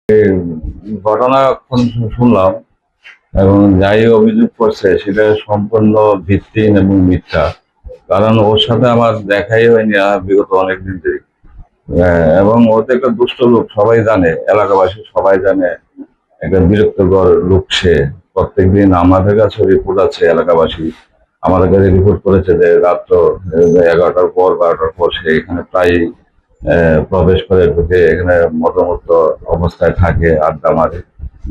এই ঘটনা এখন শুনলাম এবং যাই অভিযোগ করছে সেটা সম্পূর্ণ ভিত্তিহীন এবং মিথ্যা। কারণ ওর সাথে আমার দেখাই হয়নি বিগত অনেকদিন ধরে। এবং ও তো একটা দুষ্ট লোক, সবাই জানে, এলাকাবাসী সবাই জানে। একটা বিরক্তকর লোক সে। প্রত্যেকদিন আমাদের কাছে রিপোর্ট আছে, এলাকাবাসী আমাদের কাছে রিপোর্ট করেছে যে রাত্র 11টার পর 12টার পর সে এখানে প্রায় প্রবেশ করে ঢুকে এখানে মতো অবস্থায় থাকে, আড্ডা মারে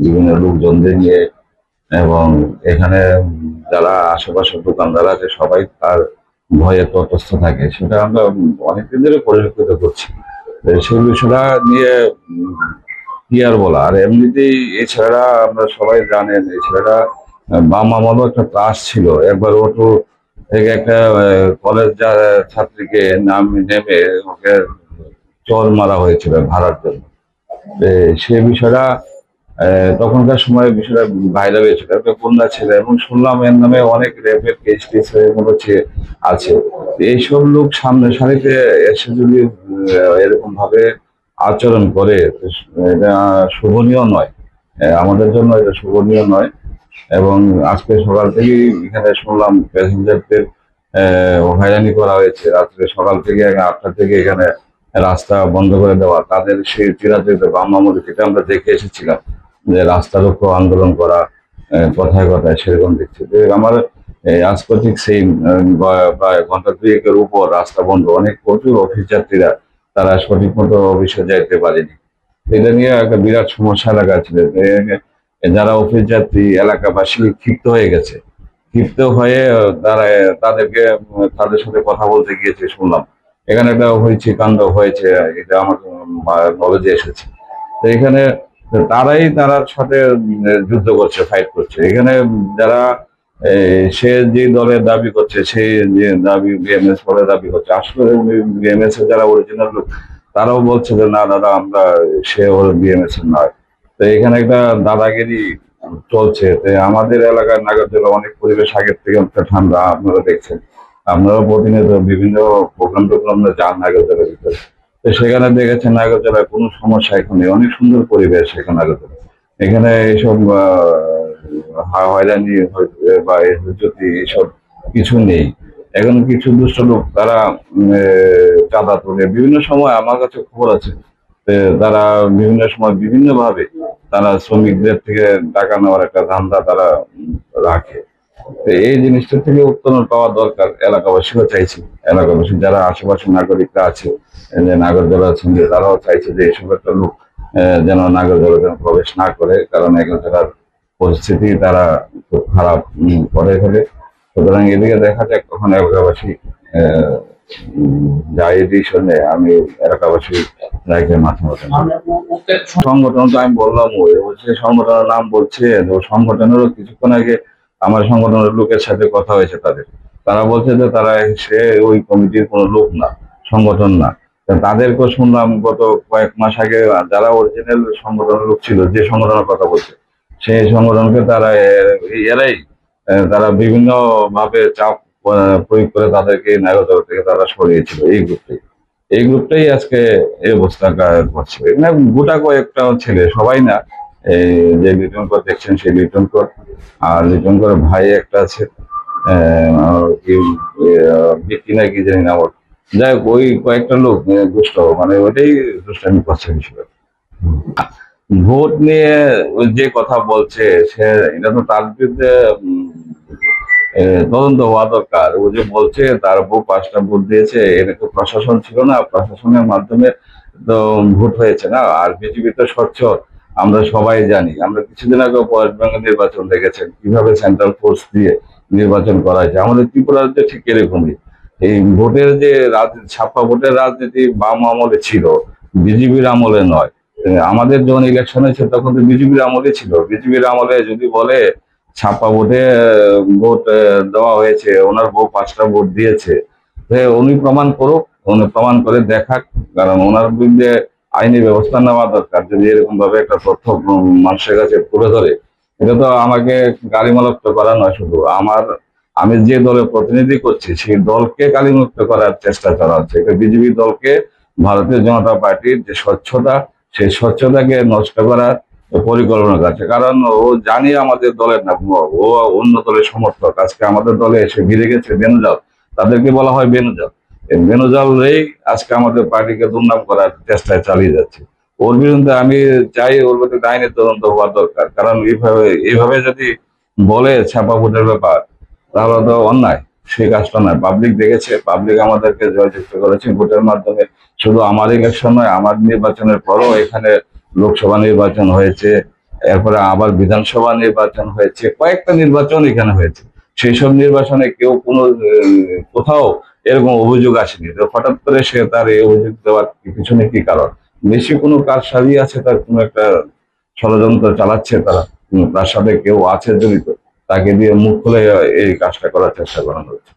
বিভিন্ন লোকজনদের নিয়ে। এবং এখানে যারা আশেপাশের দোকানদার আছে সবাই তার ভয়ে তটস্থ থাকে, সেটা আমরা অনেকদিন ধরে পরিলক্ষিত করছি। তো সেই বিষয়টা নিয়ে কি আর বলা। আর এমনিতেই এই ছেলেটা, আমরা সবাই জানেন, এই ছেলেটা বাম আমলও একটা ত্রাস ছিল। একবার অটো থেকে একটা কলেজ ছাত্রীকে নেমে ওকে চর মারা হয়েছিল ভাড়ার জন্য। তো সে বিষয়টা তখনকার সময় বিষয়টা ভাইরাল হয়েছিল, একটা কন্যা ছেলে, এবং শুনলাম এর নামে অনেক রেপের কেস টেস এগুলো আছে। এইসব লোক সামনে সারিতে এসে যদি এরকম ভাবে আচরণ করে, তো এটা শোভনীয় নয়। আমাদের জন্য এটা শোভনীয় নয়। এবং আজকে সকাল থেকেই এখানে শুনলাম প্যাসেঞ্জারদের হয়রানি করা হয়েছে। রাত্রে সকাল থেকে 8টা থেকে এখানে রাস্তা বন্ধ করে দেওয়া, তাদের সেই চিরাচরিত বাম আমলে যেটা আমরা দেখে এসেছিলাম যে রাস্তা রোকো আন্দোলন করা, কথায় কথায় সেরকম দেখছি। তো আমার আজ ঠিক সেই প্রায় ঘন্টা দুয়েকের উপর রাস্তা বন্ধ, অনেক প্রচুর অফিস যাত্রীরা তারা সঠিক মতো অফিসে যাইতে পারেনি। এটা নিয়ে একটা বিরাট সমস্যা এলাকা ছিল। যারা অফিস যাত্রী, এলাকাবাসী ক্ষিপ্ত হয়ে গেছে। ক্ষিপ্ত হয়ে তারা তাদেরকে তাদের সাথে কথা বলতে গিয়েছে শুনলাম। এখানে একটা হয়েছে, কাণ্ড হয়েছে, এটা আমার নলেজে এসেছে। তো এখানে তারার সাথে যুদ্ধ করছে, ফাইট করছে এখানে। যারা সে যে দলের দাবি করছে, সেই যে দাবি বিএমএস বলে দাবি করছে, আসলে বিএমএস এর যারা অরিজিনাল লোক তারাও বলছে যে না দাদা, আমরা সে ওর বিএমএস এর নয়। তো এখানে একটা দাদাগিরি চলছে। তো আমাদের এলাকার নাগরদোলা অনেক পরিবেশ আগের থেকে অনেকটা ঠান্ডা, আপনারা দেখছেন। আপনারা প্রতিনিয়ত বিভিন্ন প্রোগ্রাম যান নাগরদোলার ভিতরে। তো সেখানে দেখেছেন নাগরদোলায় কোনো সমস্যা এখন নেই, অনেক সুন্দর পরিবেশ এখানে নাগরদোলা। এখানে এইসব হয়রানি বা যদি এইসব কিছু নেই। এখন কিছু দুষ্ট লোক তারা চাঁদা তোলে বিভিন্ন সময়, আমার কাছে খবর আছে। তারা বিভিন্ন সময় বিভিন্ন ভাবে তারা শ্রমিকদের থেকে টাকা নেওয়ার একটা ধান্দা তারা রাখে। তো এই জিনিসটা থেকে উত্তরণ পাওয়া দরকার, এলাকাবাসীও চাইছে। এলাকাবাসী যারা আশেপাশের নাগরিকরা আছে, যে নাগরদোলা আছেন, যে তারাও চাইছে যে এইসব একটা লোক যেন নাগরদোলা যেন প্রবেশ না করে, কারণ এখানকার পরিস্থিতি তারা খুব খারাপ করে ফেলে। সুতরাং এদিকে দেখা যাক কখন এলাকাবাসী যাই ডিসিশন নেয়। আমি এলাকাবাসী রাইখে মাথা মতো সংগঠন তো আমি বললাম, ওই হচ্ছে সংগঠনের নাম বলছে। ও সংগঠনেরও কিছুক্ষণ আগে আমার সংগঠনের লোকের সাথে কথা হয়েছে তাদের। তারা বলছে যে তারা সে ওই কমিটির কোনো লোক না, সংগঠন না। তাদেরকেও শুনলাম গত কয়েক মাস আগে যারা অরিজিনাল সংগঠনের লোক ছিল, যে সংগঠনের কথা বলছে, সেই সংগঠনকে তারা এরাই তারা বিভিন্ন ভাবে চাপ প্রয়োগ করে তাদেরকে নাগরদল থেকে তারা সরিয়েছিল। এই গ্রুপটাই আজকে এই অবস্থা করছে। এখানে গোটা কয়েকটা ছেলে, সবাই না। এই যে লিটন কর দেখছেন, সেই লিটন কর, আর লিটন করের ভাই একটা আছে, কি বিকি না কি জানি না ওর। যাই হোক, ওই কয়েকটা লোক দুষ্ট, মানে ওইটাই দুষ্টামি করছে বিষয়। ভোট নিয়ে ওই যে কথা বলছে সে, এটা তো তার বিরুদ্ধে তদন্ত হওয়া দরকার। ও যে বলছে তার বউ 5টা ভোট দিয়েছে, এটা তো প্রশাসন ছিল না, প্রশাসনের মাধ্যমে তো ভোট হয়েছে না। আর বিজেপি তো স্বচ্ছ, আমরা সবাই জানি। আমরা কিছুদিন আগে ওয়েস্ট বেঙ্গল নির্বাচন দেখেছেন কিভাবে সেন্ট্রাল ফোর্স দিয়ে নির্বাচন করা হয়েছে। আমাদের ত্রিপুরা রাজ্যে ঠিক এরকমই। এই ভোটের যে রাজনীতি, ছাপ্পা ভোটের রাজনীতি বাম আমলে ছিল, বিজেপির আমলে নয়। আমাদের যখন ইলেকশন হয়েছে তখন তো বিজেপির আমলে ছিল। বিজেপির আমলে যদি বলে ছাপ্পা ভোটে ভোট দেওয়া হয়েছে, ওনার বউ 5টা ভোট দিয়েছে, উনি প্রমাণ করুক, উনি প্রমাণ করে দেখাক। কারণ ওনার বিরুদ্ধে আইনি ব্যবস্থা নেওয়া দরকার। যদি এরকম ভাবে একটা তথ্য মানুষের কাছে তুলে ধরে, এটা তো আমাকে গালিমুক্ত করা নয়, শুধু আমি যে দলের প্রতিনিধি করছি সেই দলকে গালিমুক্ত করার চেষ্টা করা হচ্ছে। এটা বিজেপি দলকে, ভারতীয় জনতা পার্টির যে স্বচ্ছতা, সেই স্বচ্ছতাকে নষ্ট করার পরিকল্পনা করছে। কারণ ও জানি আমাদের দলের না, ও অন্য দলের সমর্থক। আজকে আমাদের দলে এসে ভিড়ে গেছে বেনুজাল, তাদেরকে বলা হয় বেনুজাল। এই বেনুজালরাই আজকে আমাদের পার্টিকে দুর্নাম করার চেষ্টায় চালিয়ে যাচ্ছে। ওর বিরুদ্ধে আমি চাই ওর বিরুদ্ধে আইনের তদন্ত হওয়া দরকার। কারণ এইভাবে যদি বলে ছাপা ভোটের ব্যাপার, তাহলে তো অন্যায়। সেই কাজটা নয়, পাবলিক দেখেছে, পাবলিক আমাদেরকে জয়যুক্ত করেছে ভোটের মাধ্যমে। শুধু আমার ইলেকশন নয়, আমার নির্বাচনের পরও এখানে লোকসভা নির্বাচন হয়েছে, এরপরে আবার বিধানসভা নির্বাচন হয়েছে, কয়েকটা নির্বাচন এখানে হয়েছে। সেই সব নির্বাচনে কেউ কোনো কোথাও এরকম অভিযোগ আসেনি। তো হঠাৎ করে সে তার এই অভিযোগ দেওয়ার পিছনে কি কারণ? বেশি কোনো কাজ সাজিয়ে আছে, তার কোনো একটা ষড়যন্ত্র চালাচ্ছে তারা, তার সাথে কেউ আছে জড়িত, তাকে দিয়ে মুখ খুলে এই কাজটা করার চেষ্টা করানো হচ্ছে।